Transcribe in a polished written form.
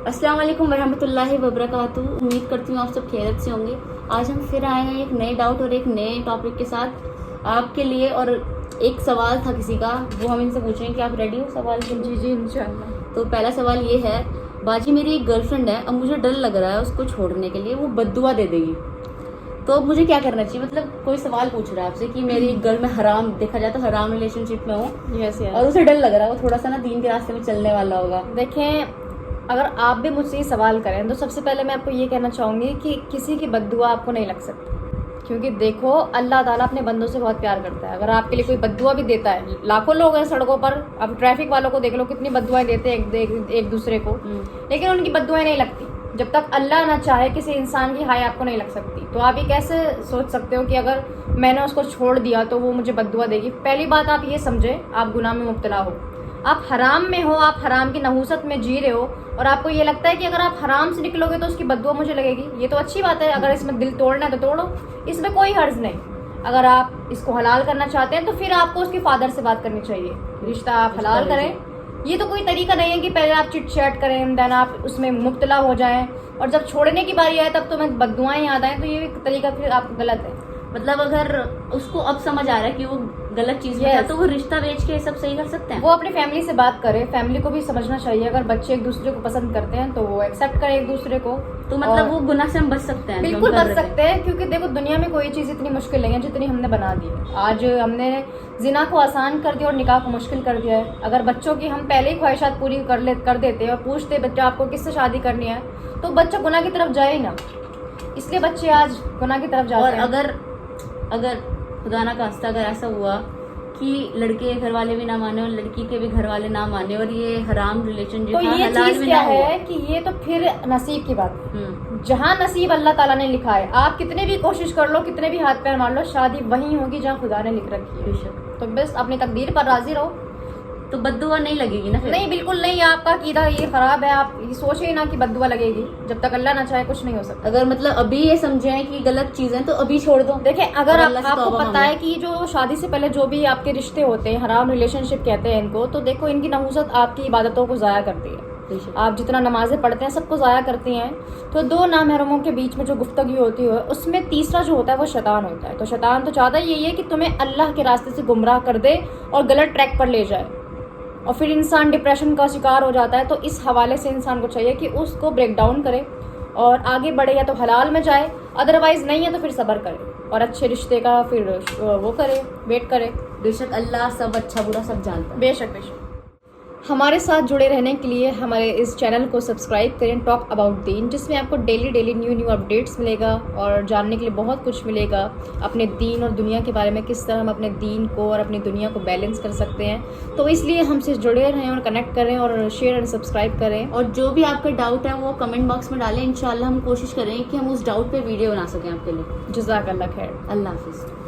अस्सलाम वालेकुम वरहमतुल्लाहि वबरकातुहू। उम्मीद करती हूँ आप सब खैरियत से होंगे। आज हम फिर आए हैं एक नए डाउट और एक नए टॉपिक के साथ आपके लिए। और एक सवाल था किसी का, वो हम इनसे पूछेंगे कि आप रेडी हो सवाल के लिए? जी इंशाल्लाह। तो पहला सवाल ये है, बाजी मेरी एक गर्लफ्रेंड है, अब मुझे डर लग रहा है उसको छोड़ने के लिए, वो बद्दुआ दे देगी, तो अब मुझे क्या करना चाहिए? मतलब कोई सवाल पूछ रहा है आपसे कि मेरी एक गर्ल में हराम, देखा जाए तो हराम रिलेशनशिप में हूँ यस और उसे डर लग रहा है, वो थोड़ा सा ना दीन के रास्ते में चलने वाला होगा। देखें, अगर आप भी मुझसे ये सवाल करें तो सबसे पहले मैं आपको ये कहना चाहूँगी कि किसी की बद्दुआ आपको नहीं लग सकती, क्योंकि देखो अल्लाह ताला अपने बंदों से बहुत प्यार करता है। अगर आपके लिए कोई बद्दुआ भी देता है, लाखों लोग हैं सड़कों पर, अब ट्रैफिक वालों को देख लो कितनी बद्दुआएं देते हैं एक दूसरे को, लेकिन उनकी बद्दुआएं नहीं लगती। जब तक अल्लाह ना चाहे किसी इंसान की हाय आपको नहीं लग सकती। तो आप ये कैसे सोच सकते हो कि अगर मैंने उसको छोड़ दिया तो वो मुझे बद्दुआ देगी? पहली बात आप ये समझे, आप गुनाह में मुब्तला हो, आप हराम में हो, आप हराम की नहूसत में जी रहे हो और आपको ये लगता है कि अगर आप हराम से निकलोगे तो उसकी बद्दुआ मुझे लगेगी। ये तो अच्छी बात है, अगर इसमें दिल तोड़ना है तो तोड़ो, इसमें कोई हर्ज नहीं। अगर आप इसको हलाल करना चाहते हैं तो फिर आपको उसके फादर से बात करनी चाहिए, रिश्ता आप हलाल करें। ये तो कोई तरीका नहीं है कि पहले आप चिट चैट करें, देन आप उसमें मुब्तला हो जाएं और जब छोड़ने की बारी आए तब तुम्हें बद्दुआएं याद आए, तो ये एक तरीका फिर आप गलत है। मतलब अगर उसको अब समझ आ रहा है कि वो गलत चीज में है, तो वो रिश्ता बेच के सब सही कर सकते हैं। वो अपनी फैमिली से बात करे, फैमिली को भी समझना चाहिए। अगर बच्चे एक दूसरे को पसंद करते हैं तो वो एक्सेप्ट करें एक दूसरे को, तो मतलब वो गुनाह से हम बच सकते हैं। बिल्कुल बच सकते हैं, क्योंकि देखो दुनिया में कोई चीज़ इतनी मुश्किल नहीं है जितनी हमने बना दी है। आज हमने जिना को आसान कर दिया और निकाह को मुश्किल कर दिया है। अगर बच्चों की हम पहले ही ख्वाहिशात पूरी कर देते और पूछते बच्चा आपको किससे शादी करनी है, तो बच्चा गुनाह की तरफ जाए ही ना, इसलिए बच्चे आज गुनाह की तरफ जाते हैं। अगर खुदा ना खास्ता अगर ऐसा हुआ कि लड़के के घर वाले भी ना माने और लड़की के भी घर वाले ना माने और ये हराम रिलेशन जो तो था ये हलाल चीज भी क्या ना हुआ, है कि ये तो फिर नसीब की बात है। जहाँ नसीब अल्लाह ताला ने लिखा है, आप कितने भी कोशिश कर लो, कितने भी हाथ पैर मार लो, शादी वही होगी जहाँ खुदा ने लिख रखी है। तो बस अपनी तकदीर पर राजी रहो, तो बद्दुआ नहीं लगेगी ना फिर? नहीं, बिल्कुल नहीं। आपका अकीदा ये खराब है, आप ये सोचे ही ना कि बद्दुआ लगेगी। जब तक अल्लाह ना चाहे कुछ नहीं हो सकता। अगर मतलब अभी ये समझे कि गलत चीजें तो अभी छोड़ दो। देखिए, अगर आपको पता है कि जो शादी से पहले जो भी आपके रिश्ते होते हैं, हराम रिलेशनशिप कहते हैं इनको, तो देखो इनकी नहूसत आपकी इबादतों को ज़ाया करती है। आप जितना नमाजें पढ़ते हैं सबको ज़ाया करती हैं। तो दो नामहरमों के बीच में जो गुफ्तगू होती है उसमें तीसरा जो होता है वो शैतान होता है। तो शैतान तो चाहता ही यही है कि तुम्हें अल्लाह के रास्ते से गुमराह कर दे और गलत ट्रैक पर ले जाए, और फिर इंसान डिप्रेशन का शिकार हो जाता है। तो इस हवाले से इंसान को चाहिए कि उसको ब्रेक डाउन करे और आगे बढ़े, या तो हलाल में जाए, अदरवाइज नहीं है तो फिर सब्र करे और अच्छे रिश्ते का फिर वो करे, वेट करे। बेशक अल्लाह सब अच्छा बुरा सब जानता है। बेशक बेशक। हमारे साथ जुड़े रहने के लिए हमारे इस चैनल को सब्सक्राइब करें, टॉक अबाउट दीन, जिसमें आपको डेली न्यू अपडेट्स मिलेगा और जानने के लिए बहुत कुछ मिलेगा अपने दीन और दुनिया के बारे में, किस तरह हम अपने दीन को और अपनी दुनिया को बैलेंस कर सकते हैं। तो इसलिए हमसे जुड़े रहें और कनेक्ट करें और शेयर एंड सब्सक्राइब करें। और जो भी आपका डाउट है वो कमेंट बॉक्स में डालें, इंशाल्लाह हम कोशिश करेंगे कि हम उस डाउट पे वीडियो बना सकें आपके लिए। जज़ाकल्लाह खैर। अल्लाह हाफिज़।